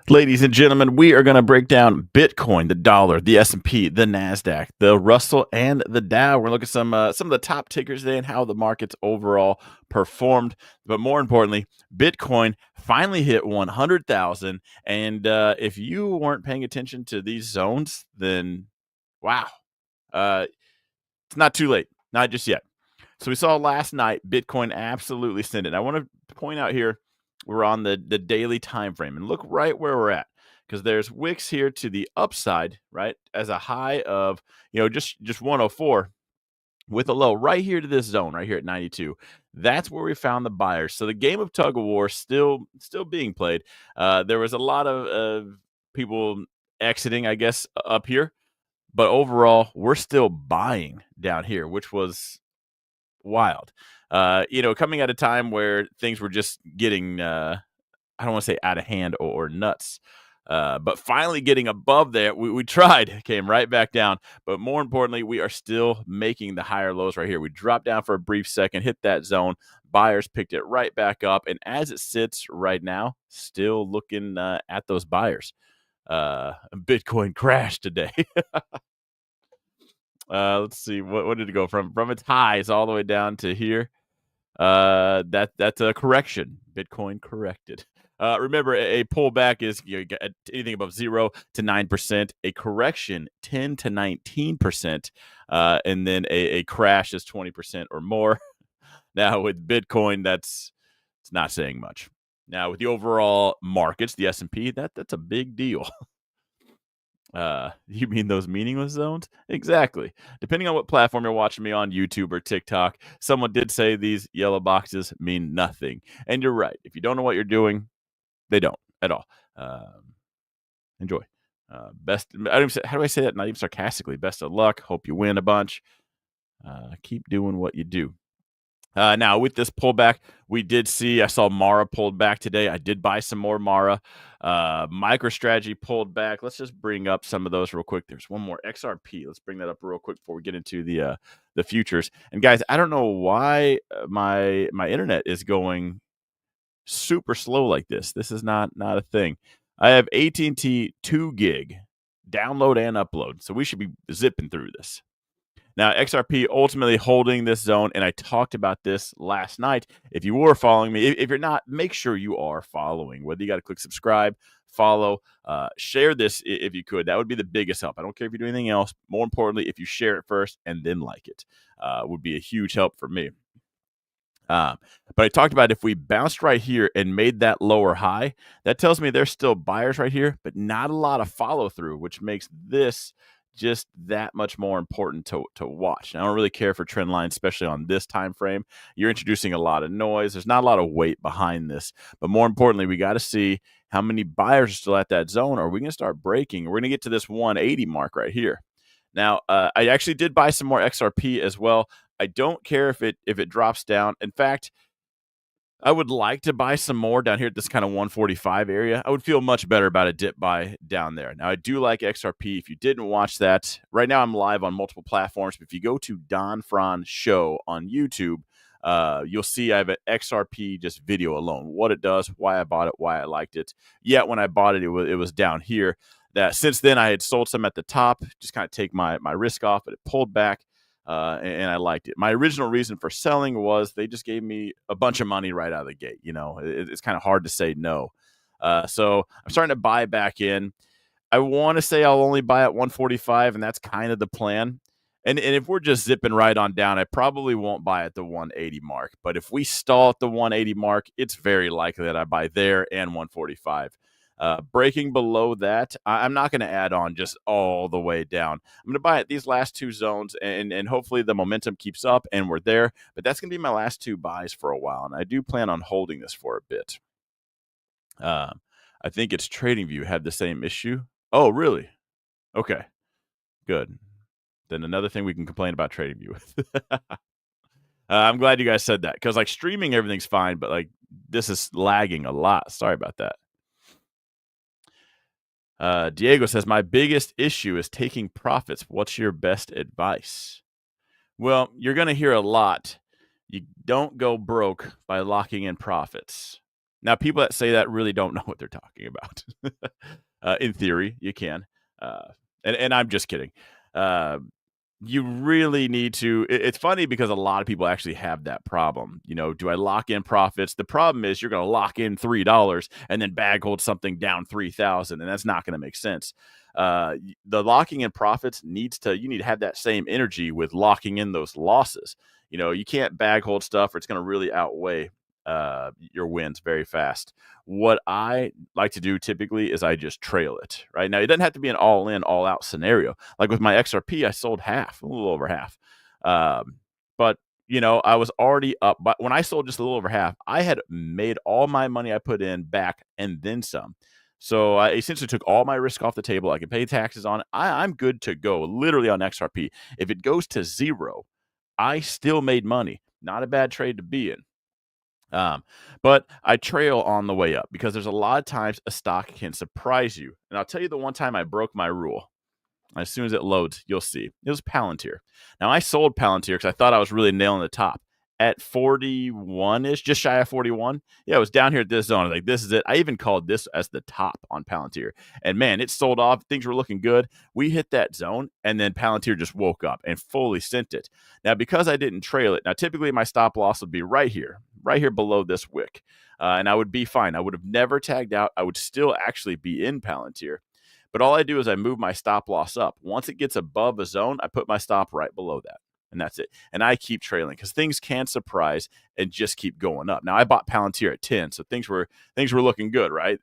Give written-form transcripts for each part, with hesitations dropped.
Ladies and gentlemen, we are going to break down Bitcoin, the dollar, the S&P, the Nasdaq, the Russell, and the Dow. We're going to look at some of the top tickers today and how the markets overall performed. But more importantly, Bitcoin finally hit 100,000. And if you weren't paying attention to these zones, then wow, it's not too late, not just yet. So we saw last night Bitcoin absolutely send it. I want to point out here we're on the daily time frame and look right where we're at because there's wicks here to the upside, right? As a high of just 104 with a low right here to this zone right here at 92. That's where we found the buyers. So the game of tug of war still being played. There was a lot of people exiting, I guess, up here, but overall we're still buying down here, which was wild. Coming at a time where things were just getting, I don't want to say out of hand or nuts, but finally getting above there. We tried, came right back down. But more importantly, we are still making the higher lows right here. We dropped down for a brief second, hit that zone. Buyers picked it right back up. And as it sits right now, still looking at those buyers. Bitcoin crashed today. Let's see, what did it go from its highs all the way down to here? That's a correction. Bitcoin corrected. Remember, a pullback is anything above 0 to 9%. A correction, 10 to 19%, and then a crash is 20% or more. Now with Bitcoin, it's not saying much. Now with the overall markets, the S&P, that's a big deal. You mean those meaningless zones? Exactly. Depending on what platform you're watching me on, YouTube or TikTok, someone did say these yellow boxes mean nothing. And you're right. If you don't know what you're doing, they don't at all. Enjoy. How do I say that? Not even sarcastically. Best of luck. Hope you win a bunch. Keep doing what you do. Now, with this pullback, I saw Mara pulled back today. I did buy some more Mara. MicroStrategy pulled back. Let's just bring up some of those real quick. There's one more, XRP. Let's bring that up real quick before we get into the futures. And guys, I don't know why my internet is going super slow like this. This is not a thing. I have AT&T 2 gig download and upload, so we should be zipping through this. Now, XRP ultimately holding this zone, and I talked about this last night. If you were following me, if you're not, make sure you are following. Whether you got to click subscribe, follow, share this if you could. That would be the biggest help. I don't care if you do anything else. More importantly, if you share it first and then like it, would be a huge help for me. But I talked about if we bounced right here and made that lower high, that tells me there's still buyers right here, but not a lot of follow through, which makes this just that much more important to watch. And I don't really care for trend lines, especially on this time frame. You're introducing a lot of noise. There's not a lot of weight behind this. But more importantly, we got to see how many buyers are still at that zone. Or are we going to start breaking? We're going to get to this 180 mark right here. Now, I actually did buy some more XRP as well. I don't care if it drops down. In fact, I would like to buy some more down here at this kind of 145 area. I would feel much better about a dip buy down there. Now, I do like XRP. If you didn't watch that, right now I'm live on multiple platforms. But if you go to Don Fran Show on YouTube, you'll see I have an XRP just video alone. What it does, why I bought it, why I liked it. Yet when I bought it, it was down here. That since then I had sold some at the top, just kind of take my risk off, but it pulled back. And I liked it. My original reason for selling was they just gave me a bunch of money right out of the gate. It's kind of hard to say no. So I'm starting to buy back in. I want to say I'll only buy at 145, and that's kind of the plan. And if we're just zipping right on down, I probably won't buy at the 180 mark. But if we stall at the 180 mark, it's very likely that I buy there and 145. Breaking below that, I'm not going to add on just all the way down. I'm going to buy at these last two zones, and hopefully the momentum keeps up and we're there. But that's going to be my last two buys for a while, and I do plan on holding this for a bit. I think it's TradingView had the same issue. Oh, really? Okay, good. Then another thing we can complain about TradingView with. I'm glad you guys said that because like streaming, everything's fine, but like this is lagging a lot. Sorry about that. Diego says, my biggest issue is taking profits. What's your best advice? Well, you're going to hear a lot. You don't go broke by locking in profits. Now, people that say that really don't know what they're talking about. In theory, you can, uh, and I'm just kidding. Uh, you really need to. It's funny because a lot of people actually have that problem. Do I lock in profits? The problem is you're going to lock in $3 and then bag hold something down 3,000, and that's not going to make sense. The locking in profits you need to have that same energy with locking in those losses. You can't bag hold stuff, or it's going to really outweigh your wins very fast. What I like to do typically is I just trail it. Right now, it doesn't have to be an all in, all out scenario. Like with my XRP, I sold half, a little over half. But I was already up. But when I sold just a little over half, I had made all my money I put in back and then some. So I essentially took all my risk off the table. I can pay taxes on it. I'm good to go, literally on XRP. If it goes to zero, I still made money. Not a bad trade to be in. But I trail on the way up because there's a lot of times a stock can surprise you. And I'll tell you the one time I broke my rule. As soon as it loads, you'll see. It was Palantir. Now, I sold Palantir because I thought I was really nailing the top. At 41-ish, just shy of 41. Yeah, it was down here at this zone. I was like, this is it. I even called this as the top on Palantir. And man, it sold off. Things were looking good. We hit that zone, and then Palantir just woke up and fully sent it. Now, because I didn't trail it, now typically my stop loss would be right here below this wick. And I would be fine. I would have never tagged out. I would still actually be in Palantir. But all I do is I move my stop loss up. Once it gets above a zone, I put my stop right below that. And that's it. And I keep trailing because things can surprise and just keep going up. Now, I bought Palantir at 10, so things were looking good, right?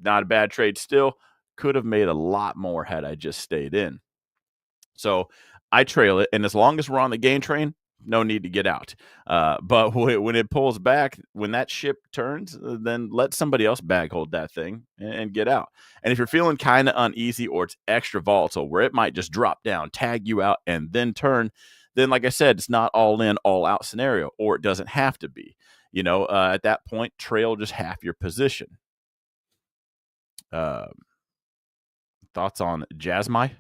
Not a bad trade still. Could have made a lot more had I just stayed in. So I trail it, and as long as we're on the gain train, no need to get out. But when it pulls back, when that ship turns, then let somebody else bag hold that thing and get out. And if you're feeling kind of uneasy or it's extra volatile where it might just drop down, tag you out, and then turn, then like I said, it's not all in, all out scenario, or it doesn't have to be. At that point, trail just half your position. Thoughts on Jasmine?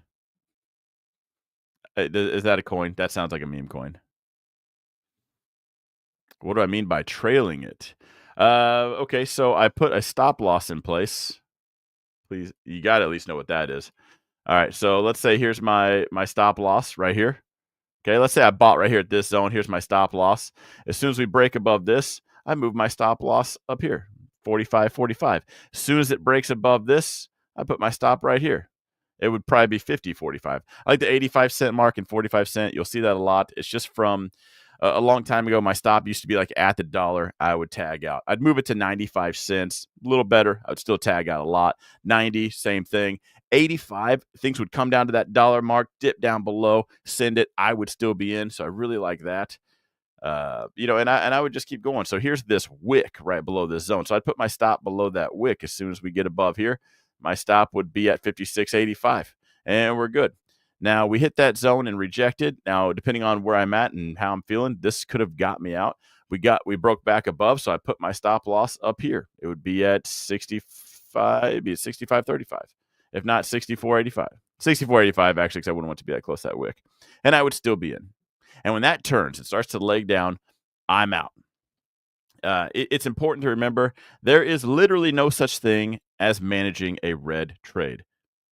Is that a coin? That sounds like a meme coin. What do I mean by trailing it? Okay, so I put a stop loss in place. Please, you got to at least know what that is. All right, so let's say here's my stop loss right here. Okay, let's say I bought right here at this zone. Here's my stop loss. As soon as we break above this, I move my stop loss up here, 45.45. As soon as it breaks above this, I put my stop right here. It would probably be 50.45. I like the 85-cent mark and 45-cent. You'll see that a lot. It's just from a long time ago. My stop used to be like at the dollar. I would tag out. I'd move it to 95 cents, a little better. I would still tag out a lot. 90, same thing. 85, things would come down to that dollar mark, dip down below, send it. I would still be in. So I really like that. And I would just keep going. So here's this wick right below this zone. So I'd put my stop below that wick. As soon as we get above here, my stop would be at 56.85, and we're good. Now we hit that zone and rejected. Now, depending on where I'm at and how I'm feeling, this could have got me out. We broke back above, so I put my stop loss up here. It would be at 65, be at 65.35, if not 64.85. 64.85 actually, because I wouldn't want to be that close to that wick, and I would still be in. And when that turns, it starts to leg down, I'm out. It's important to remember there is literally no such thing as managing a red trade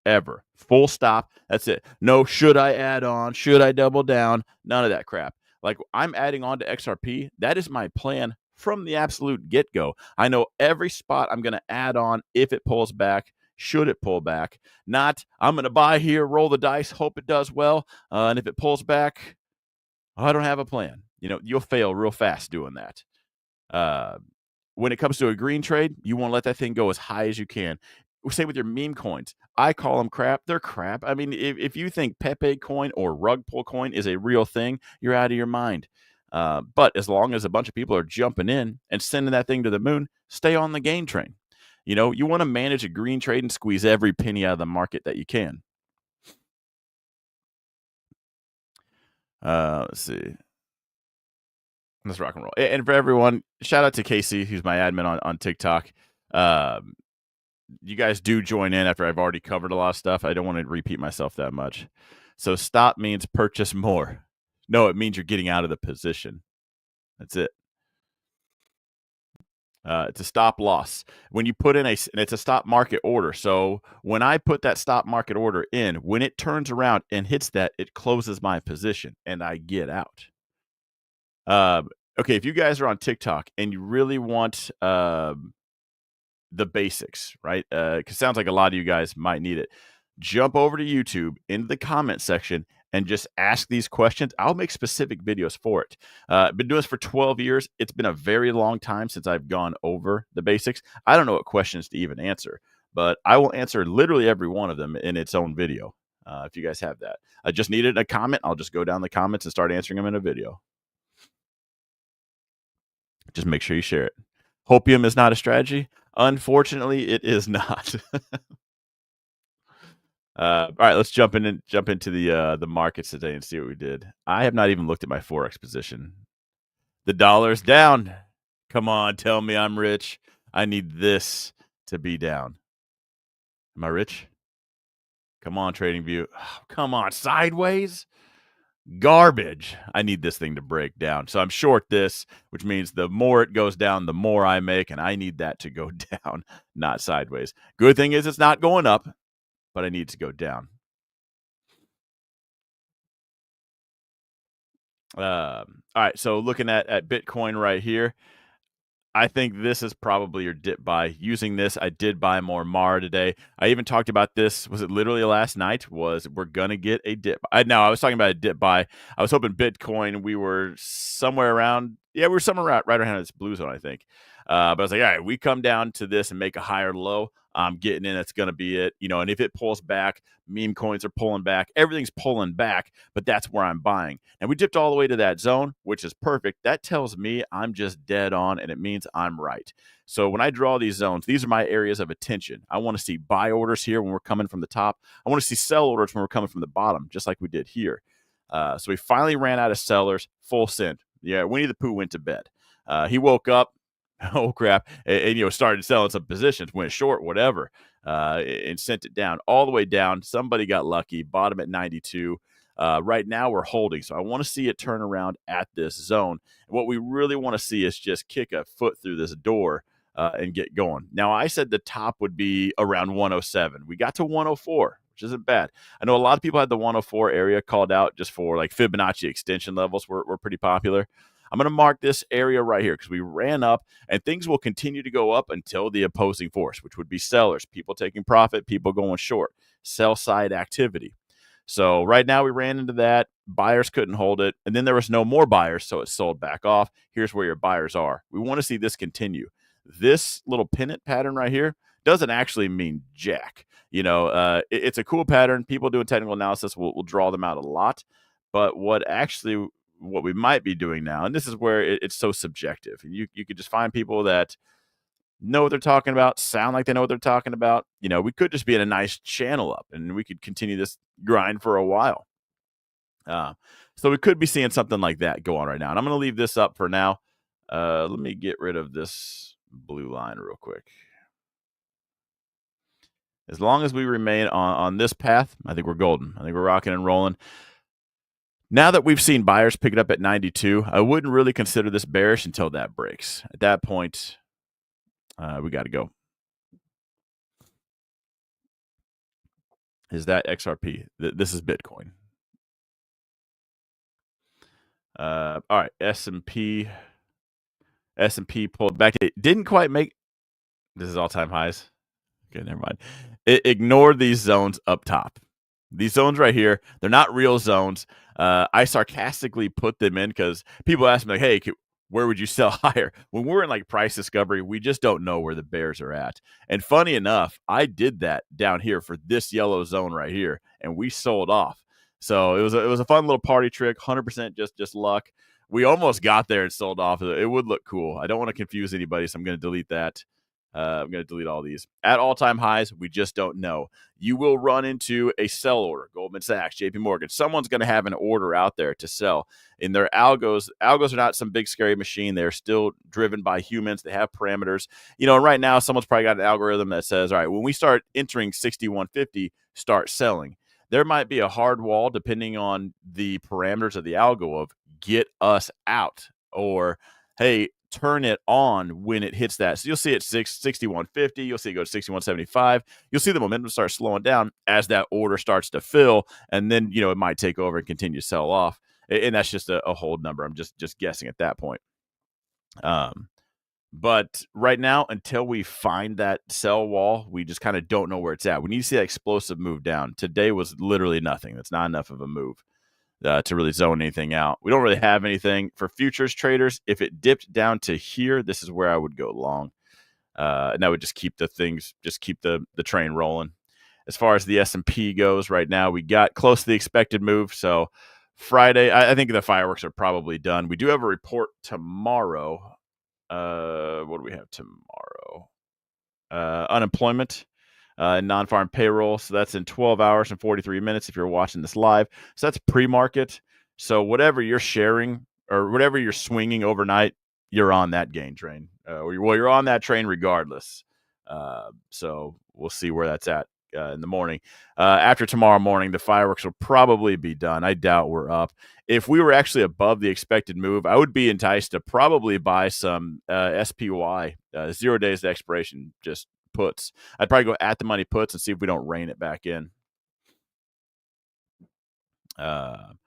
ever. Full stop. That's it. No, should I add on? Should I double down? None of that crap. Like I'm adding on to XRP. That is my plan from the absolute get-go. I know every spot I'm going to add on if it pulls back. Should it pull back? Not, I'm going to buy here, roll the dice, hope it does well. And if it pulls back, I don't have a plan. You'll fail real fast doing that. When it comes to a green trade, you want to let that thing go as high as you can. Same with your meme coins. I call them crap. They're crap. I mean, if you think Pepe coin or rug pull coin is a real thing, you're out of your mind. But as long as a bunch of people are jumping in and sending that thing to the moon, stay on the gain train. You want to manage a green trade and squeeze every penny out of the market that you can. Let's see. Let's rock and roll. And for everyone, shout out to Casey, who's my admin on TikTok. You guys do join in after I've already covered a lot of stuff. I don't want to repeat myself that much. So stop means purchase more. No, it means you're getting out of the position. That's it. It's a stop loss. When you put in and it's a stop market order. So when I put that stop market order in, when it turns around and hits that, it closes my position and I get out. Okay, if you guys are on TikTok and you really want the basics, right? Because sounds like a lot of you guys might need it. Jump over to YouTube into the comment section and just ask these questions. I'll make specific videos for it. I've been doing this for 12 years. It's been a very long time since I've gone over the basics. I don't know what questions to even answer, but I will answer literally every one of them in its own video. If you guys have that, I just needed a comment. I'll just go down the comments and start answering them in a video. Just make sure you share it. Hopium is not a strategy. Unfortunately, it is not. All right, let's jump into the markets today and see what we did. I have not even looked at my forex position. The dollar's down. Come on, tell me I'm rich. I need this to be down. Am I rich? Come on, TradingView. Oh, come on, sideways. Garbage. I need this thing to break down. So I'm short this, which means the more it goes down, the more I make, and I need that to go down, not sideways. Good thing is it's not going up, but I need to go down. All right, so looking at Bitcoin right here, I think this is probably your dip buy. Using this, I did buy more Mara today. I even talked about this. Was it literally last night? Was we're gonna get a dip? I was talking about a dip buy. I was hoping Bitcoin. We were somewhere around. Yeah, we were somewhere right around this blue zone, I think. But I was like, all right, we come down to this and make a higher low. I'm getting in. That's gonna be it. And if it pulls back, meme coins are pulling back. Everything's pulling back, but that's where I'm buying. And we dipped all the way to that zone, which is perfect. That tells me I'm just dead on, and it means I'm right. So when I draw these zones, these are my areas of attention. I want to see buy orders here when we're coming from the top. I want to see sell orders when we're coming from the bottom, just like we did here. So we finally ran out of sellers, full send. Yeah, Winnie the Pooh went to bed. He woke up, oh crap, and started selling some positions, went short, whatever, and sent it down all the way down. Somebody got lucky, bottom at 92. Right now we're holding, so I want to see it turn around at this zone. And what we really want to see is just kick a foot through this door and get going. Now, I said the top would be around 107. We got to 104, which isn't bad. I know a lot of people had the 104 area called out just for like Fibonacci extension levels were pretty popular. I'm going to mark this area right here because we ran up, and things will continue to go up until the opposing force, which would be sellers, people taking profit, people going short, sell side activity. So right now we ran into that. Buyers couldn't hold it. And then there was no more buyers, so it sold back off. Here's where your buyers are. We want to see this continue. This little pennant pattern right here doesn't actually mean jack. It's a cool pattern. People doing technical analysis will draw them out a lot. But what we might be doing now, and this is where it's so subjective. And you could just find people that know what they're talking about, sound like they know what they're talking about. We could just be in a nice channel up and we could continue this grind for a while. So we could be seeing something like that go on right now. And I'm going to leave this up for now. Let me get rid of this blue line real quick. As long as we remain on this path, I think we're golden. I think we're rocking and rolling. Now that we've seen buyers pick it up at 92, I wouldn't really consider this bearish until that breaks. At that point, we got to go. Is that XRP? This is Bitcoin. All right, S&P pulled back. It didn't quite make. This is all-time highs. Okay, never mind. Ignore these zones up top. These zones right here, they're not real zones. I sarcastically put them in because people ask me, like, hey, where would you sell higher? When we're in like price discovery, we just don't know where the bears are at. And funny enough, I did that down here for this yellow zone right here, and we sold off. So it was a fun little party trick, 100% just luck. We almost got there and sold off. It would look cool. I don't want to confuse anybody, so I'm going to delete that. I'm going to delete all these. At all-time highs, we just don't know. You will run into a sell order. Goldman Sachs, JP Morgan. Someone's going to have an order out there to sell. In their algos are not some big scary machine. They're still driven by humans. They have parameters. And right now, someone's probably got an algorithm that says, all right, when we start entering 6150, start selling. There might be a hard wall depending on the parameters of the algo of get us out, or hey, turn it on when it hits that. So you'll see it 61.50. You'll see it go to 61.75. You'll see the momentum start slowing down as that order starts to fill, and then it might take over and continue to sell off. And that's just a hold number. I'm just guessing at that point. But right now, until we find that sell wall, we just kind of don't know where it's at. We need to see that explosive move down. Today was literally nothing. That's not enough of a move to really zone anything out. We don't really have anything for futures traders. If it dipped down to here, this is where I would go long. And that would just keep the train rolling. As far as the S&P goes right now, we got close to the expected move. So Friday, I think the fireworks are probably done. We do have a report tomorrow. What do we have tomorrow? Unemployment and non-farm payroll. So that's in 12 hours and 43 minutes if you're watching this live. So that's pre-market. So whatever you're sharing or whatever you're swinging overnight, you're on that gain train. You're on that train regardless. So we'll see where that's at in the morning. After tomorrow morning, the fireworks will probably be done. I doubt we're up. If we were actually above the expected move, I would be enticed to probably buy some SPY, 0 days to expiration, just puts. I'd probably go at the money puts and see if we don't rein it back in. All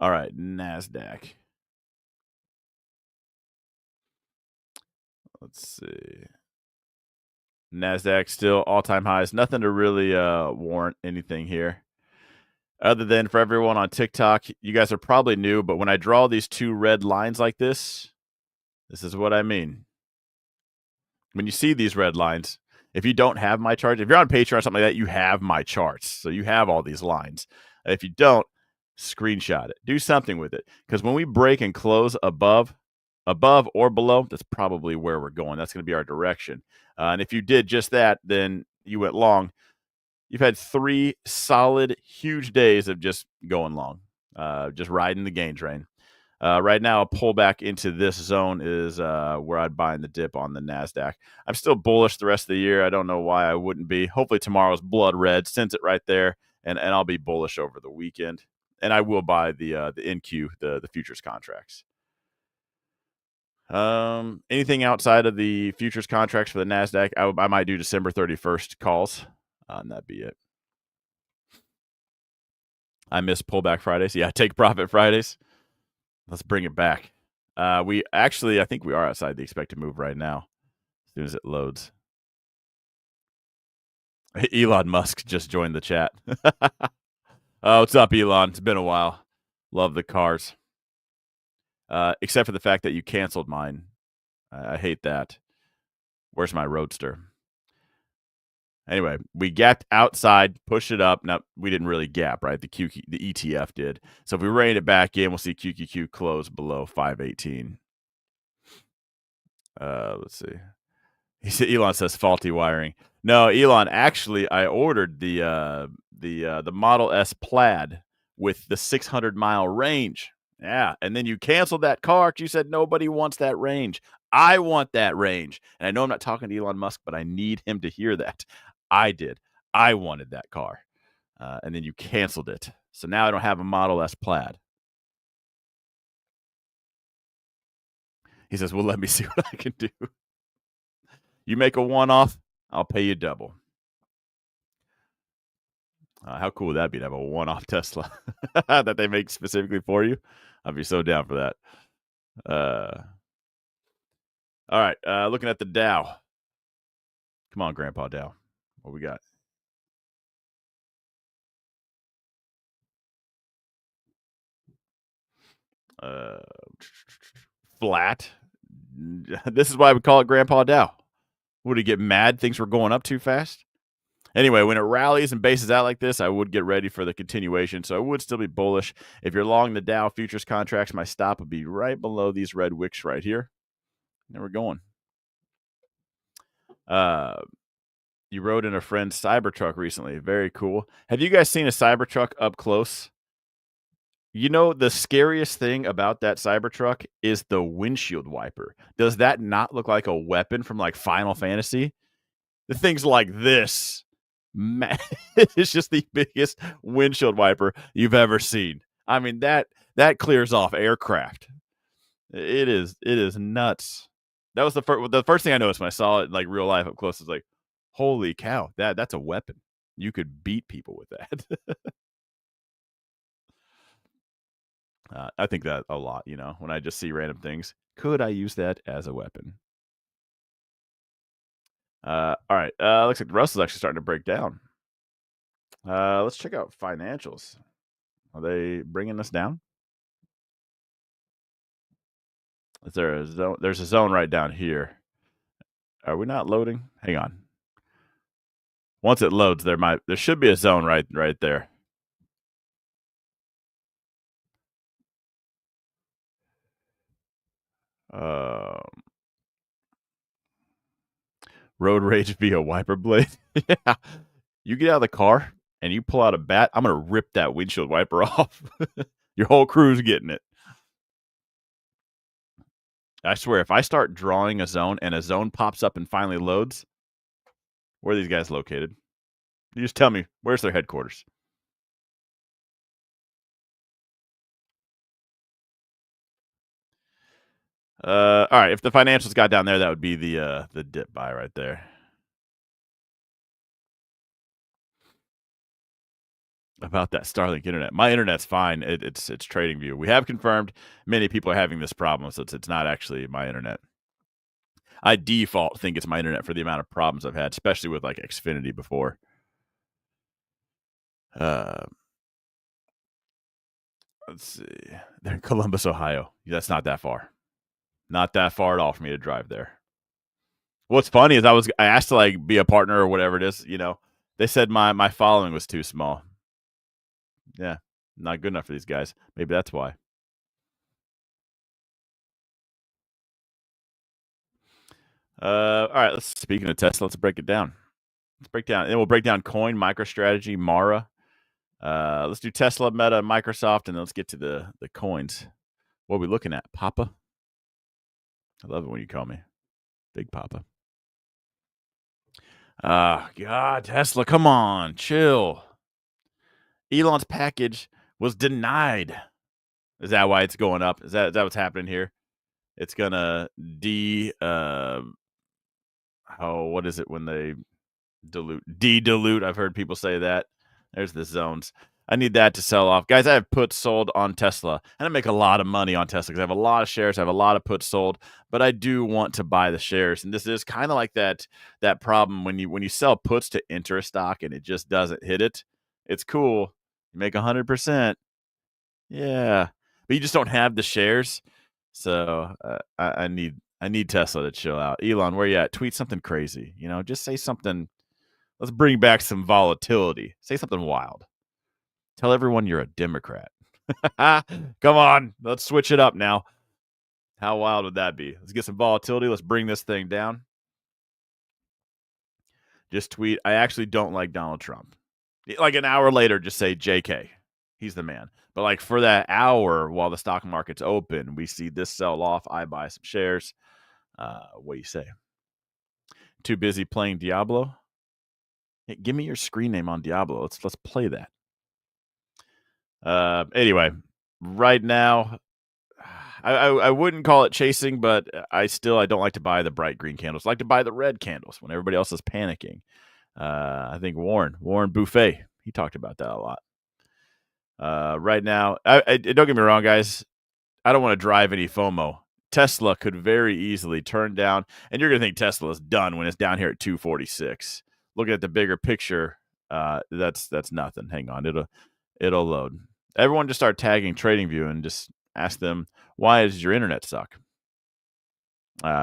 right, NASDAQ. Let's see. NASDAQ still all-time highs. Nothing to really warrant anything here. Other than for everyone on TikTok, you guys are probably new, but when I draw these two red lines like this is what I mean. When you see these red lines, if you don't have my charts, if you're on Patreon or something like that, you have my charts. So you have all these lines. If you don't, screenshot it. Do something with it. Because when we break and close above or below, that's probably where we're going. That's going to be our direction. And if you did just that, then you went long. You've had 3 solid, huge days of just going long, just riding the gain train. Right now, a pullback into this zone is where I'd buy in the dip on the NASDAQ. I'm still bullish the rest of the year. I don't know why I wouldn't be. Hopefully tomorrow's blood red sends it right there, and I'll be bullish over the weekend. And I will buy the NQ, the futures contracts. Anything outside of the futures contracts for the NASDAQ, I might do December 31st calls. And that'd be it. I miss pullback Fridays. Yeah, take profit Fridays. Let's bring it back. I think we are outside the expected move right now. As soon as it loads. Elon Musk just joined the chat. Oh, what's up, Elon? It's been a while. Love the cars. Except for the fact that you canceled mine. I hate that. Where's my Roadster? Anyway, we gapped outside, pushed it up. Now, we didn't really gap, right? The ETF did. So if we rein it back in, we'll see QQQ close below 518. Let's see. He said Elon says faulty wiring. No, Elon, actually, I ordered the Model S Plaid with the 600-mile range. Yeah, and then you canceled that car because you said nobody wants that range. I want that range. And I know I'm not talking to Elon Musk, but I need him to hear that. I did. I wanted that car. And then you canceled it. So now I don't have a Model S Plaid. He says, well, let me see what I can do. You make a one-off, I'll pay you double. How cool would that be to have a one-off Tesla that they make specifically for you? I'd be so down for that. All right, looking at the Dow. Come on, Grandpa Dow. What we got? Flat. This is why we call it Grandpa Dow. Would he get mad things were going up too fast? Anyway, when it rallies and bases out like this, I would get ready for the continuation. So I would still be bullish. If you're long the Dow futures contracts, my stop would be right below these red wicks right here. There we're going. You rode in a friend's Cybertruck recently. Very cool. Have you guys seen a Cybertruck up close? You know, the scariest thing about that Cybertruck is the windshield wiper. Does that not look like a weapon from like Final Fantasy? The thing's like this. It's just the biggest windshield wiper you've ever seen. I mean, that clears off aircraft. It is nuts. That was the first thing I noticed when I saw it like real life up close. Was like, holy cow, that's a weapon. You could beat people with that. I think that a lot. When I just see random things, could I use that as a weapon? All right. Looks like the Russell's actually starting to break down. Let's check out financials. Are they bringing us down? Is there a zone? There's a zone right down here. Are we not loading? Hang on. Once it loads, there should be a zone right there. Road rage via wiper blade. Yeah. You get out of the car and you pull out a bat, I'm gonna rip that windshield wiper off. Your whole crew's getting it. I swear, if I start drawing a zone and a zone pops up and finally loads, where are these guys located? You just tell me, where's their headquarters? All right. If the financials got down there, that would be the dip buy right there. About that Starlink internet, my internet's fine. It's TradingView. We have confirmed many people are having this problem, so it's not actually my internet. I default think it's my internet for the amount of problems I've had, especially with like Xfinity before. Let's see. They're in Columbus, Ohio. That's not that far. Not that far at all for me to drive there. What's funny is I asked to like be a partner or whatever it is. They said my following was too small. Yeah, not good enough for these guys. Maybe that's why. All right. Speaking of Tesla, let's break it down. Let's break down, and we'll break down Coin, MicroStrategy, Mara. Let's do Tesla, Meta, Microsoft, and then let's get to the coins. What are we looking at, Papa? I love it when you call me Big Papa. God, Tesla, come on, chill. Elon's package was denied. Is that why it's going up? Is that what's happening here? It's gonna what is it when they dilute? I've heard people say that. There's the zones. I need that to sell off. Guys, I have puts sold on Tesla, and I make a lot of money on Tesla because I have a lot of shares. I have a lot of puts sold, but I do want to buy the shares. And this is kind of like that problem when you sell puts to enter a stock and it just doesn't hit it. It's cool. You make 100%. Yeah. But you just don't have the shares. So I need Tesla to chill out. Elon, where you at? Tweet something crazy. Just say something. Let's bring back some volatility. Say something wild. Tell everyone you're a Democrat. Come on, let's switch it up now. How wild would that be? Let's get some volatility. Let's bring this thing down. Just tweet, I actually don't like Donald Trump. Like an hour later, just say JK. He's the man. But like for that hour while the stock market's open, we see this sell off. I buy some shares. What do you say? Too busy playing Diablo? Hey, give me your screen name on Diablo. Let's play that. Anyway, right now, I wouldn't call it chasing, but I don't like to buy the bright green candles. I like to buy the red candles when everybody else is panicking. I think Warren Buffet, he talked about that a lot. Right now, I don't get me wrong, guys. I don't want to drive any FOMO. Tesla could very easily turn down, and you're going to think Tesla is done when it's down here at 246. Looking at the bigger picture, that's nothing. Hang on, it'll load. Everyone just start tagging TradingView and just ask them, why does your internet suck?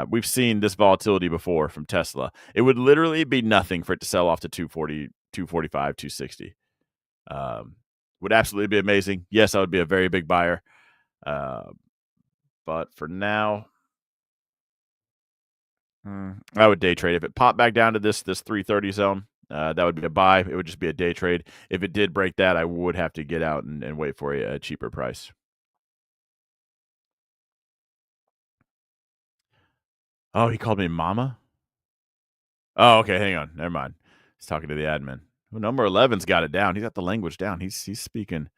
We've seen this volatility before from Tesla. It would literally be nothing for it to sell off to 240, 245, 260. Would absolutely be amazing. Yes, I would be a very big buyer. But for now, I would day trade. If it popped back down to this 330 zone, that would be a buy. It would just be a day trade. If it did break that, I would have to get out and wait for a cheaper price. Oh, he called me mama? Oh, okay. Hang on. Never mind. He's talking to the admin. Well, number 11's got it down. He's got the language down. He's speaking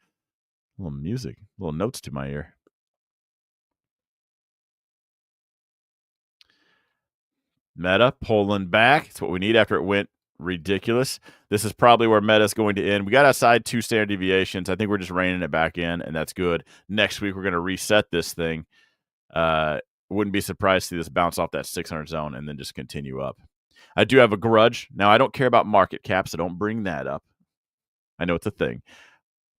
a little music, little notes to my ear. Meta pulling back. It's what we need after it went ridiculous. This is probably where Meta's going to end. We got outside 2 standard deviations. I think we're just reining it back in, and that's good. Next week, we're going to reset this thing. Wouldn't be surprised to see this bounce off that 600 zone and then just continue up. I do have a grudge. Now, I don't care about market cap, so don't bring that up. I know it's a thing.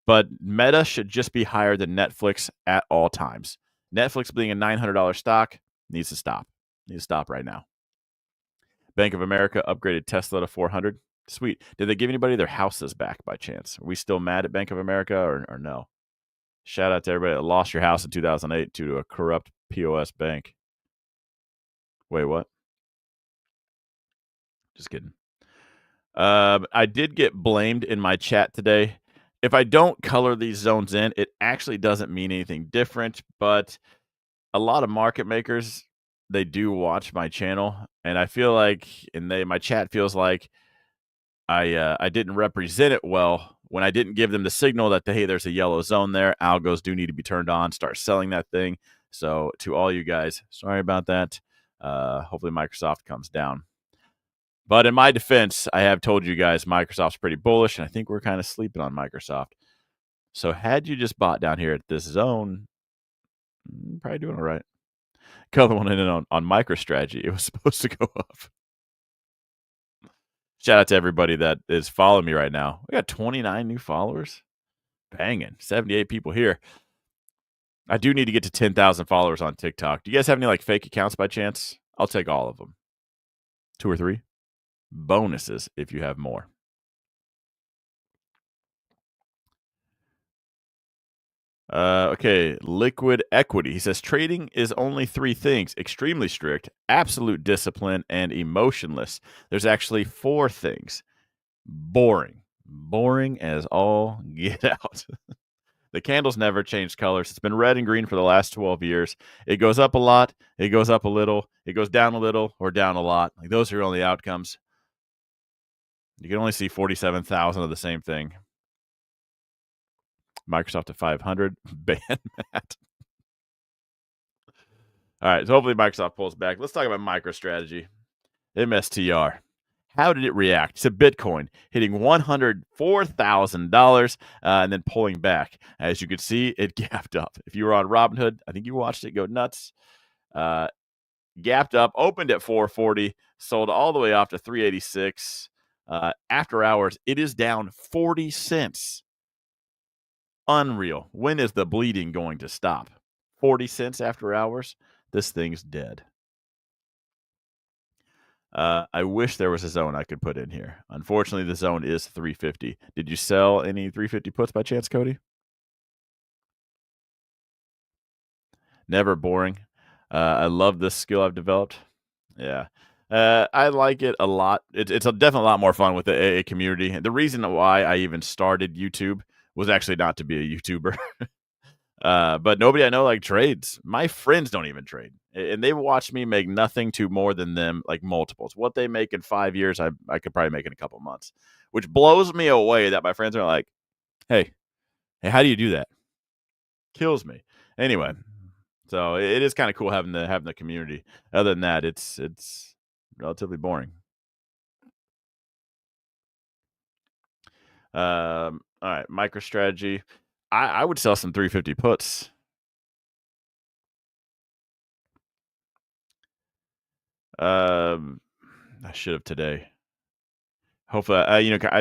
But Meta should just be higher than Netflix at all times. Netflix being a $900 stock needs to stop. Needs to stop right now. Bank of America upgraded Tesla to 400. Sweet. Did they give anybody their houses back by chance? Are we still mad at Bank of America or no? Shout out to everybody that lost your house in 2008 due to a corrupt POS bank. Wait, what? Just kidding. I did get blamed in my chat today. If I don't color these zones in, it actually doesn't mean anything different, but a lot of market makers, they do watch my channel, and I feel like my chat feels like I didn't represent it well when I didn't give them the signal that, hey, there's a yellow zone there. Algos do need to be turned on. Start selling that thing. So to all you guys, sorry about that. Hopefully Microsoft comes down. But in my defense, I have told you guys Microsoft's pretty bullish, and I think we're kind of sleeping on Microsoft. So had you just bought down here at this zone, probably doing all right. Color one in on MicroStrategy. It was supposed to go up. Shout out to everybody that is following me right now. We got 29 new followers. Banging. 78 people here. I do need to get to 10,000 followers on TikTok. Do you guys have any fake accounts by chance? I'll take all of them. 2 or 3. Bonuses if you have more. Okay, Liquid Equity. He says trading is only 3 things: extremely strict, absolute discipline, and emotionless. There's actually 4 things. Boring. Boring as all get out. The candle's never changed colors. It's been red and green for the last 12 years. It goes up a lot. It goes up a little. It goes down a little or down a lot. Those are your only outcomes. You can only see 47,000 of the same thing. Microsoft at 500. Ban Matt. All right, so hopefully Microsoft pulls back. Let's talk about MicroStrategy. MSTR. How did it react to Bitcoin hitting $104,000 and then pulling back? As you can see, it gapped up. If you were on Robinhood, I think you watched it go nuts. Gapped up, opened at 440, sold all the way off to 386. After hours, it is down 40 cents. Unreal. When is the bleeding going to stop? 40 cents after hours? This thing's dead. I wish there was a zone I could put in here. Unfortunately, the zone is 350. Did you sell any 350 puts by chance, Cody? Never boring. I love this skill I've developed. Yeah. I like it a lot. It's definitely a lot more fun with a community. The reason why I even started YouTube was actually not to be a YouTuber. But nobody I know trades. My friends don't even trade. And they watch me make nothing to more than them, multiples. What they make in 5 years, I could probably make in a couple months. Which blows me away that my friends are like, hey, how do you do that? Kills me. Anyway, so it is kind of cool having the community. Other than that, it's relatively boring. All right, MicroStrategy. I would sell some 350 puts. I should have today. Hopefully,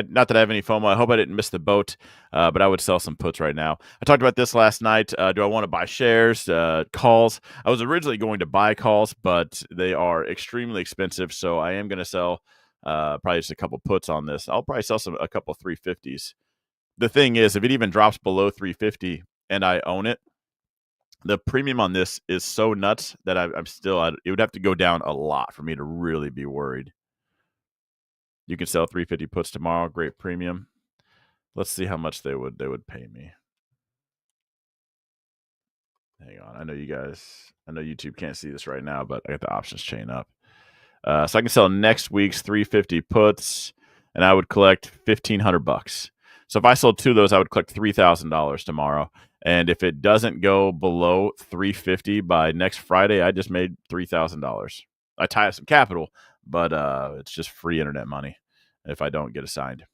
not that I have any FOMO. I hope I didn't miss the boat, but I would sell some puts right now. I talked about this last night. Do I want to buy shares, calls? I was originally going to buy calls, but they are extremely expensive, so I am going to sell probably just a couple puts on this. I'll probably sell a couple 350s. The thing is, if it even drops below 350 and I own it, the premium on this is so nuts that I'm still. It would have to go down a lot for me to really be worried. You can sell 350 puts tomorrow. Great premium. Let's see how much they would pay me. Hang on. I know YouTube can't see this right now, but I got the options chain up. So I can sell next week's 350 puts, and I would collect $1,500. So if I sold 2 of those, I would collect $3,000 tomorrow. And if it doesn't go below 350 by next Friday, I just made $3,000. I tie up some capital, but it's just free internet money if I don't get assigned,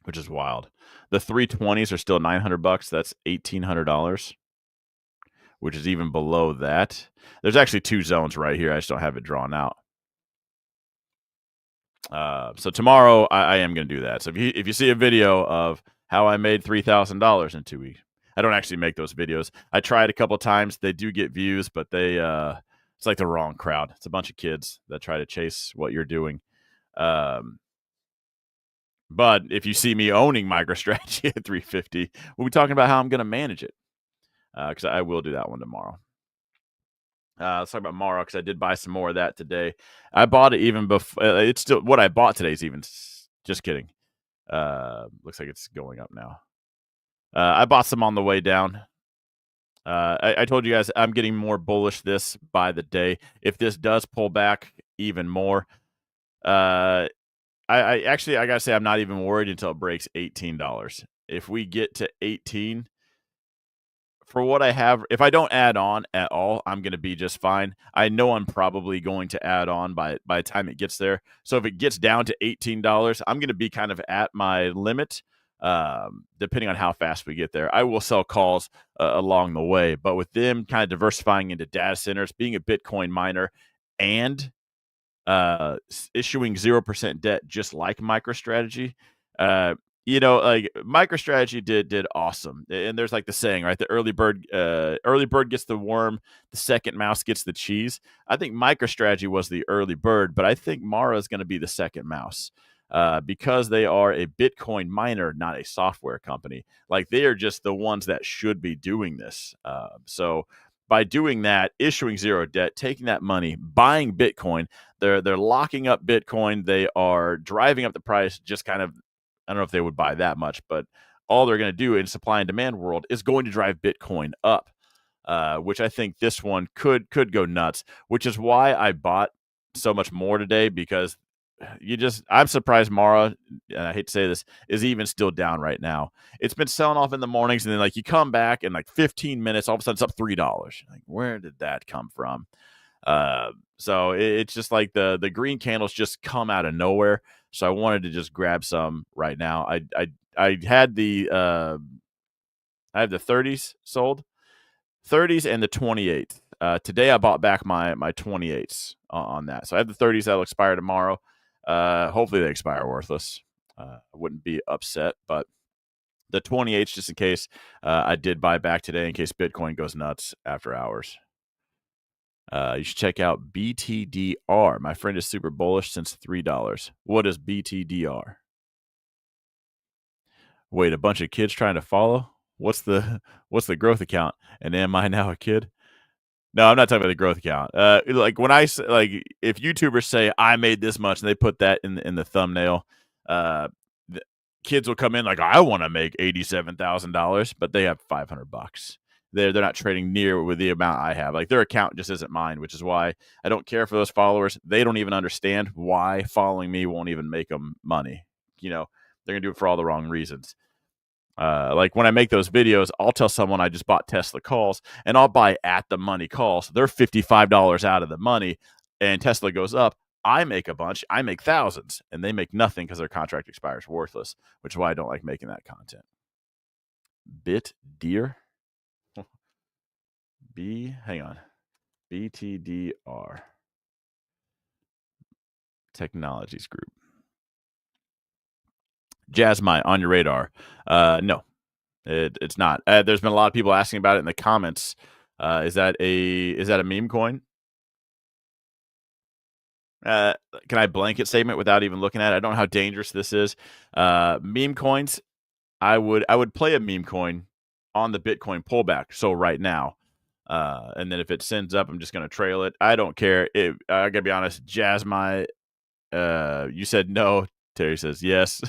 which is wild. The 320s are still $900. That's $1,800, which is even below that. There's actually 2 zones right here. I just don't have it drawn out. So tomorrow I am going to do that. So if you see a video of how I made $3,000 in 2 weeks, I don't actually make those videos. I tried a couple times. They do get views, but it's like the wrong crowd. It's a bunch of kids that try to chase what you're doing. But if you see me owning MicroStrategy at 350, we'll be talking about how I'm going to manage it, because I will do that one tomorrow. Let's talk about Mara, because I did buy some more of that today. I bought it even before. It's still what I bought today is even. Just kidding. Looks like it's going up now. I bought some on the way down. I told you guys I'm getting more bullish this by the day. If this does pull back even more, I actually I gotta say I'm not even worried until it breaks $18. If we get to 18. For what I have, if I don't add on at all, I'm going to be just fine. I know I'm probably going to add on by the time it gets there. So if it gets down to $18, I'm going to be kind of at my limit, depending on how fast we get there. I will sell calls along the way, but with them kind of diversifying into data centers, being a Bitcoin miner, and issuing 0% debt, just like MicroStrategy, like MicroStrategy did awesome. And there's like the saying, right? The early bird gets the worm, the second mouse gets the cheese. I think MicroStrategy was the early bird, but I think Mara is going to be the second mouse, because they are a Bitcoin miner, not a software company. Like, they are just the ones that should be doing this. So by doing that, issuing 0 debt, taking that money, buying Bitcoin, they're locking up Bitcoin. They are driving up the price, just kind of. I don't know if they would buy that much, but all they're going to do in supply and demand world is going to drive Bitcoin up, which I think this one could go nuts, which is why I bought so much more today, because I'm surprised Mara, and I hate to say this, is even still down right now. It's been selling off in the mornings, and then like you come back in like 15 minutes, all of a sudden it's up $3. Like, where did that come from? So it's just like the green candles just come out of nowhere. So I wanted to just grab some right now. I had the I have the 30s sold, 30s and the 28th. Today I bought back my 28s on that. So I have the 30s that'll expire tomorrow. Hopefully they expire worthless. I wouldn't be upset, but the 28s, just in case, I did buy back today in case Bitcoin goes nuts after hours. You should check out BTDR. My friend is super bullish since $3. What is BTDR? Wait, a bunch of kids trying to follow? What's the growth account? And am I now a kid? No, I'm not talking about the growth account. Like when if YouTubers say I made this much and they put that in the thumbnail, the kids will come in like, I want to make $87,000, but they have $500. They're not trading near with the amount I have. Like, their account just isn't mine, which is why I don't care for those followers. They don't even understand why following me won't even make them money. They're gonna do it for all the wrong reasons. Like when I make those videos, I'll tell someone I just bought Tesla calls, and I'll buy at the money calls. They're $55 out of the money, and Tesla goes up. I make a bunch. I make thousands, and they make nothing because their contract expires worthless, which is why I don't like making that content. BitDeer. Hang on. BTDR Technologies Group. Jasmine on your radar? No, it's not. There's been a lot of people asking about it in the comments. Is that a meme coin? Can I blanket statement without even looking at it? I don't know how dangerous this is. Meme coins. I would play a meme coin on the Bitcoin pullback. So right now. And then if it sends up, I'm just going to trail it. I don't care. I gotta be honest. Jasmine, you said no. Terry says yes.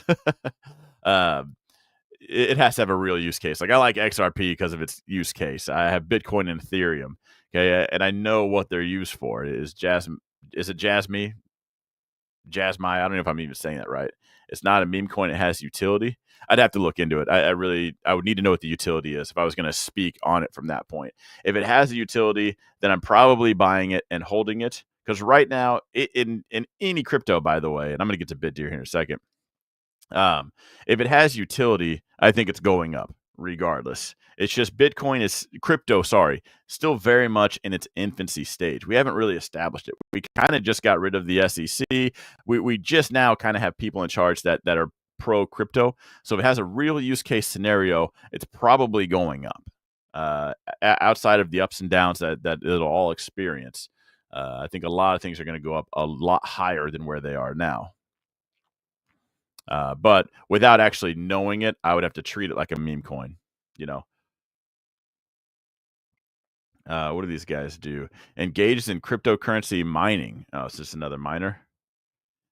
It has to have a real use case. Like, I like XRP because of its use case. I have Bitcoin and Ethereum. Okay, and I know what they're used for. Is it Jasmine? Jasmine. I don't know if I'm even saying that right. It's not a meme coin. It has utility. I'd have to look into it. I would need to know what the utility is if I was going to speak on it from that point. If it has a utility, then I'm probably buying it and holding it, Because right now, in any crypto, by the way, and I'm going to get to BitDeer here in a second. If it has utility, I think it's going up regardless. It's just Bitcoin is crypto, sorry, still very much in its infancy stage. We haven't really established it. We kind of just got rid of the SEC. We just now kind of have people in charge that are pro crypto. So if it has a real use case scenario, it's probably going up. Outside of the ups and downs that it'll all experience, I think a lot of things are going to go up a lot higher than where they are now. But without actually knowing it, I would have to treat it like a meme coin, you know. What do these guys do? Engaged in cryptocurrency mining. Oh, it's just another miner.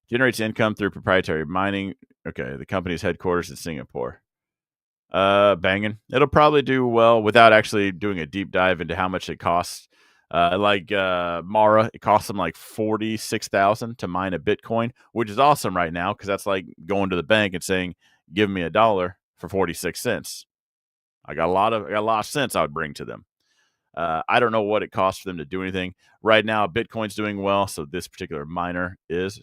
Generates income through proprietary mining. Okay, the company's headquarters in Singapore. Banging. It'll probably do well without actually doing a deep dive into how much it costs. Mara, it costs them like 46,000 to mine a Bitcoin, which is awesome right now because that's like going to the bank and saying, "Give me $1 for 46 cents." I got a lot of cents I would bring to them. I don't know what it costs for them to do anything right now. Bitcoin's doing well, so this particular miner is.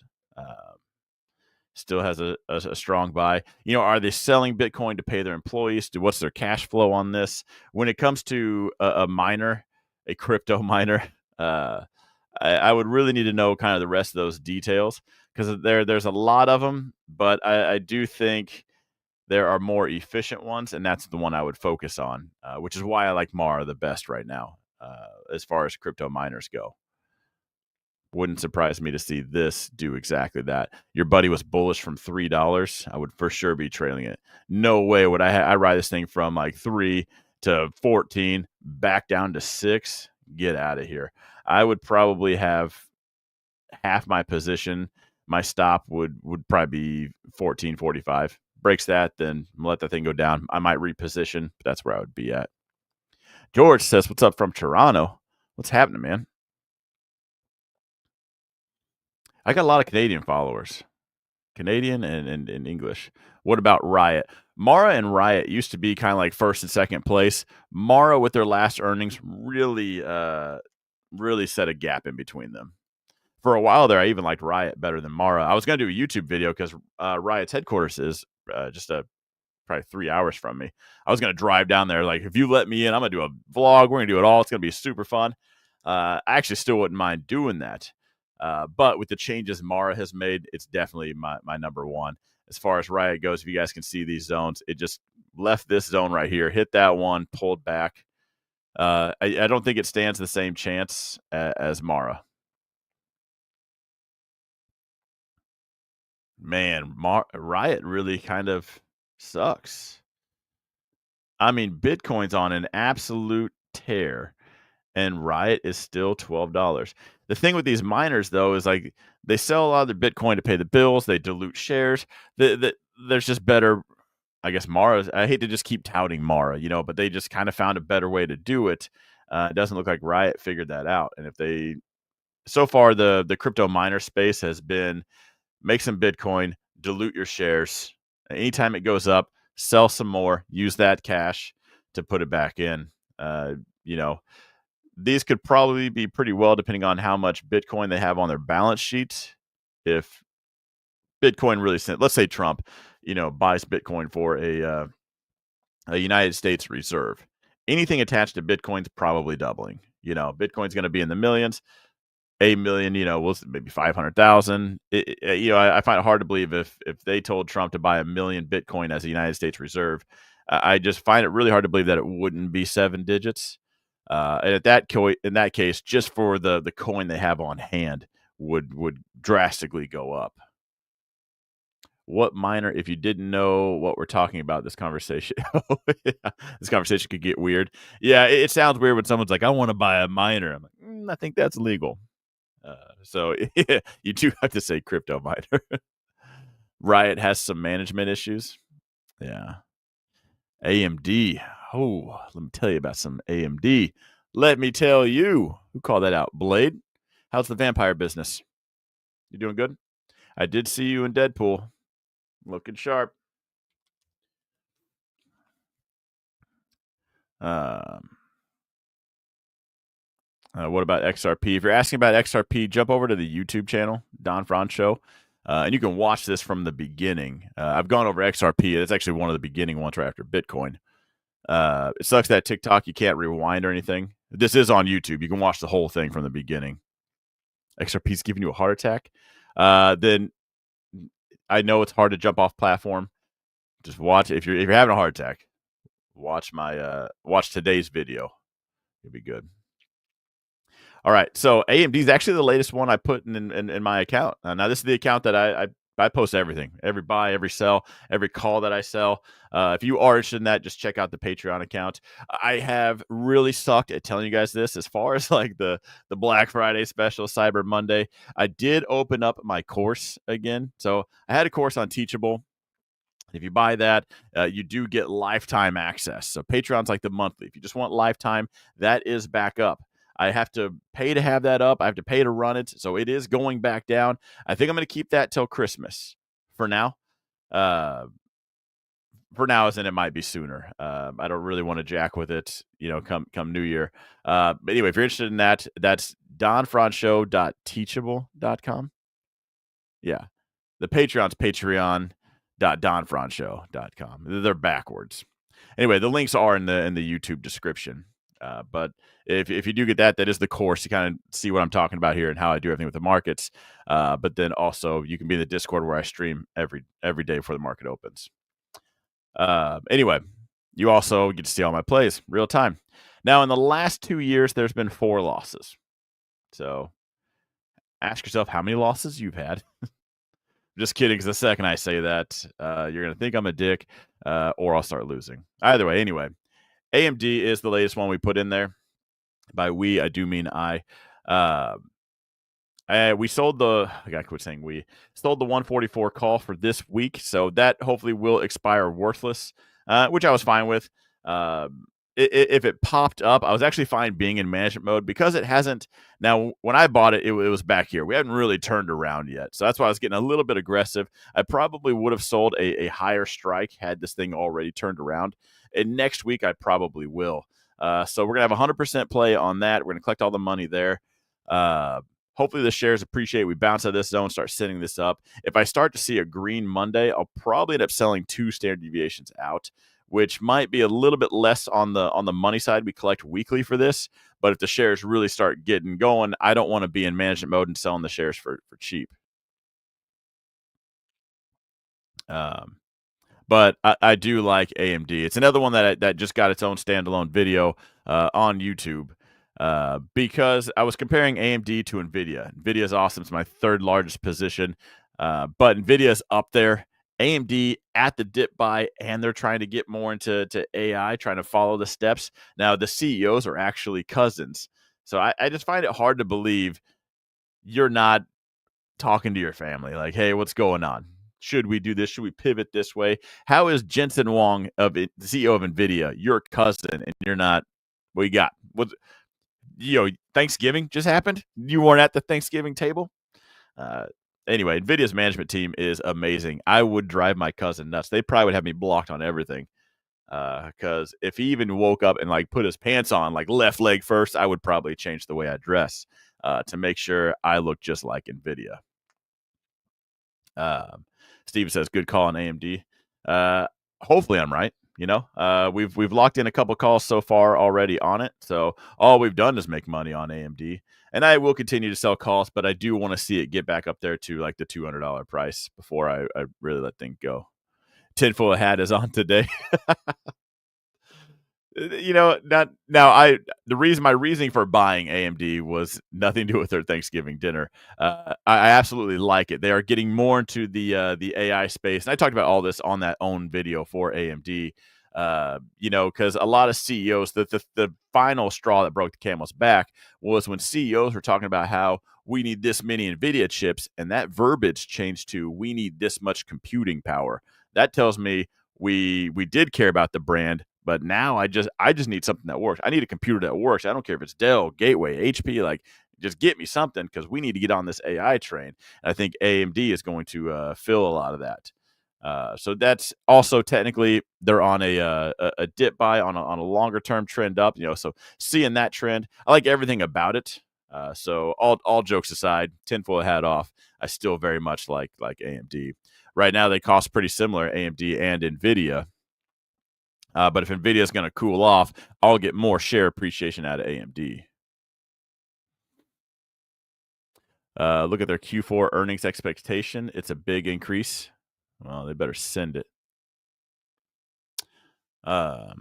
Still has a strong buy. Are they selling Bitcoin to pay their employees? What's their cash flow on this? When it comes to a miner, a crypto miner, I would really need to know kind of the rest of those details because there's a lot of them, but I do think there are more efficient ones, and that's the one I would focus on, which is why I like Mara the best right now as far as crypto miners go. Wouldn't surprise me to see this do exactly that. Your buddy was bullish from $3. I would for sure be trailing it. No way would I ride this thing from like 3 to 14 back down to 6. Get out of here. I would probably have half my position. My stop would probably be 14.45. Breaks that, then let the thing go down. I might reposition, but that's where I would be at. George says, "What's up from Toronto? What's happening, man?" I got a lot of Canadian followers. Canadian and English. What about Riot? Mara and Riot used to be kind of like first and second place. Mara, with their last earnings, really set a gap in between them. For a while there, I even liked Riot better than Mara. I was going to do a YouTube video because Riot's headquarters is just probably 3 hours from me. I was going to drive down there. Like, if you let me in, I'm going to do a vlog. We're going to do it all. It's going to be super fun. I actually still wouldn't mind doing that. But with the changes Mara has made, it's definitely my number one. As far as Riot goes, if you guys can see these zones, it just left this zone right here, hit that one, pulled back. I don't think it stands the same chance as Mara. Man, Riot really kind of sucks. I mean, Bitcoin's on an absolute tear, and Riot is still $12. The thing with these miners, though, is like they sell a lot of their Bitcoin to pay the bills. They dilute shares. There's just better, I guess. I hate to just keep touting Mara, but they just kind of found a better way to do it. It doesn't look like Riot figured that out. And so far, the crypto miner space has been make some Bitcoin, dilute your shares. Anytime it goes up, sell some more, use that cash to put it back in. You know, these could probably be pretty well depending on how much Bitcoin they have on their balance sheet. If Bitcoin really, let's say Trump, buys Bitcoin for a United States reserve, anything attached to Bitcoin's probably doubling. Bitcoin's going to be in the millions. 8 million, maybe 500,000. I find it hard to believe if they told Trump to buy 1 million Bitcoin as a United States reserve. I just find it really hard to believe that it wouldn't be 7 digits. And in that case, just for the coin they have on hand would drastically go up. What miner, if you didn't know what we're talking about, this conversation, this conversation could get weird. Yeah, it sounds weird when someone's like, "I want to buy a miner." I'm like, I think that's legal. So you do have to say crypto miner. Riot has some management issues. Yeah. AMD. Oh, let me tell you about some AMD. Let me tell you. Who called that out? Blade? How's the vampire business? You doing good? I did see you in Deadpool. Looking sharp. Um, What about XRP? If you're asking about XRP, jump over to the YouTube channel, Don Franz Show, and you can watch this from the beginning. I've gone over XRP. It's actually one of the beginning ones right after Bitcoin. It sucks that TikTok you can't rewind or anything. This is on YouTube. You can watch the whole thing from the beginning. XRP's giving you a heart attack. Then I know it's hard to jump off platform. Just watch if you're having a heart attack. Watch today's video. It'll be good. All right, so AMD is actually the latest one I put in my account. Now this is the account that I post everything, every buy, every sell, every call that I sell. If you are interested in that, just check out the Patreon account. I have really sucked at telling you guys this as far as like the Black Friday special, Cyber Monday. I did open up my course again. So I had a course on Teachable. If you buy that, you do get lifetime access. So Patreon's like the monthly. If you just want lifetime, that is back up. I have to pay to have that up. I have to pay to run it. So it is going back down. I think I'm going to keep that till Christmas for now. As in it might be sooner. I don't really want to jack with it, come New Year. But anyway, if you're interested in that, that's donfranzshow.teachable.com. Yeah. The Patreon's patreon.donfranzshow.com. They're backwards. Anyway, the links are in the YouTube description. But if you do get that is the course to kind of see what I'm talking about here and how I do everything with the markets. But then also you can be in the Discord where I stream every day before the market opens. Anyway, you also get to see all my plays real time. Now, in the last 2 years, there's been 4 losses. So ask yourself how many losses you've had. Just kidding, because the second I say that, you're going to think I'm a dick, or I'll start losing. Either way, anyway, AMD is the latest one we put in there. By we, I do mean I. We sold I gotta quit saying we. Sold the 144 call for this week, so that hopefully will expire worthless, which I was fine with. If it popped up, I was actually fine being in management mode because it hasn't. Now, when I bought it, it was back here. We hadn't really turned around yet. So that's why I was getting a little bit aggressive. I probably would have sold a higher strike had this thing already turned around. And next week, I probably will. So we're going to have 100% play on that. We're going to collect all the money there. Hopefully the shares appreciate. We bounce out of this zone, start setting this up. If I start to see a green Monday, I'll probably end up selling 2 standard deviations out, which might be a little bit less on the money side. We collect weekly for this, but if the shares really start getting going, I don't want to be in management mode and selling the shares for cheap. But I do like AMD. It's another one that just got its own standalone video on YouTube because I was comparing AMD to NVIDIA. NVIDIA is awesome. It's my 3rd largest position, but NVIDIA is up there. AMD at the dip buy, and they're trying to get more into AI, trying to follow the steps. Now, the CEOs are actually cousins. So I just find it hard to believe you're not talking to your family. Like, hey, what's going on? Should we do this? Should we pivot this way? How is Jensen Huang, the CEO of NVIDIA, your cousin, and you're not? What you got? Thanksgiving just happened. You weren't at the Thanksgiving table. Anyway, NVIDIA's management team is amazing. I would drive my cousin nuts. They probably would have me blocked on everything. Because if he even woke up and like put his pants on, like left leg first, I would probably change the way I dress to make sure I look just like NVIDIA. Steve says, good call on AMD. Hopefully I'm right. We've locked in a couple calls so far already on it. So all we've done is make money on AMD. And I will continue to sell calls, but I do want to see it get back up there to like the $200 price before I really let things go. Tinfoil hat is on today. My reasoning for buying AMD was nothing to do with their Thanksgiving dinner. I absolutely like it. They are getting more into the AI space, and I talked about all this on that own video for AMD. Because a lot of CEOs, the final straw that broke the camel's back was when CEOs were talking about how we need this many NVIDIA chips, and that verbiage changed to we need this much computing power. That tells me we did care about the brand. But now I just need something that works. I need a computer that works. I don't care if it's Dell, Gateway, HP. Like, just get me something because we need to get on this AI train. And I think AMD is going to fill a lot of that. So that's also technically they're on a dip buy on a longer term trend up. So seeing that trend, I like everything about it. So all jokes aside, tinfoil hat off, I still very much like AMD. Right now, they cost pretty similar, AMD and Nvidia. But if Nvidia is going to cool off, I'll get more share appreciation out of AMD. Look at their Q4 earnings expectation. It's a big increase. Well, they better send it. Like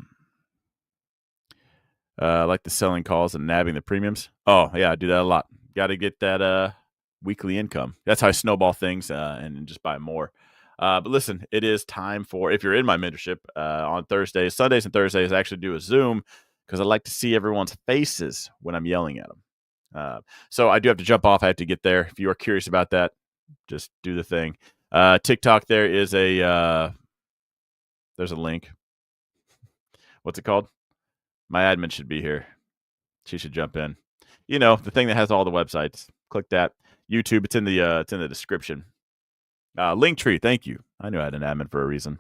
the selling calls and nabbing the premiums. Oh, yeah, I do that a lot. Got to get that weekly income. That's how I snowball things and just buy more. But listen, it is time for, if you're in my mentorship on Thursdays, Sundays and Thursdays, I actually do a Zoom because I like to see everyone's faces when I'm yelling at them. So I do have to jump off. I have to get there. If you are curious about that, just do the thing. TikTok, there's a link. What's it called? My admin should be here. She should jump in. The thing that has all the websites. Click that. YouTube, it's in the description. Linktree, thank you. I knew I had an admin for a reason.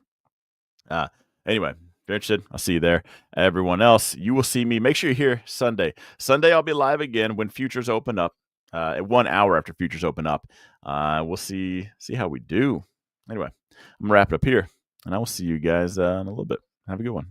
Anyway, if you're interested, I'll see you there. Everyone else, you will see me. Make sure you're here Sunday. Sunday, I'll be live again when futures open up. 1 hour after futures open up. We'll see how we do. Anyway, I'm going to wrap it up here, and I will see you guys in a little bit. Have a good one.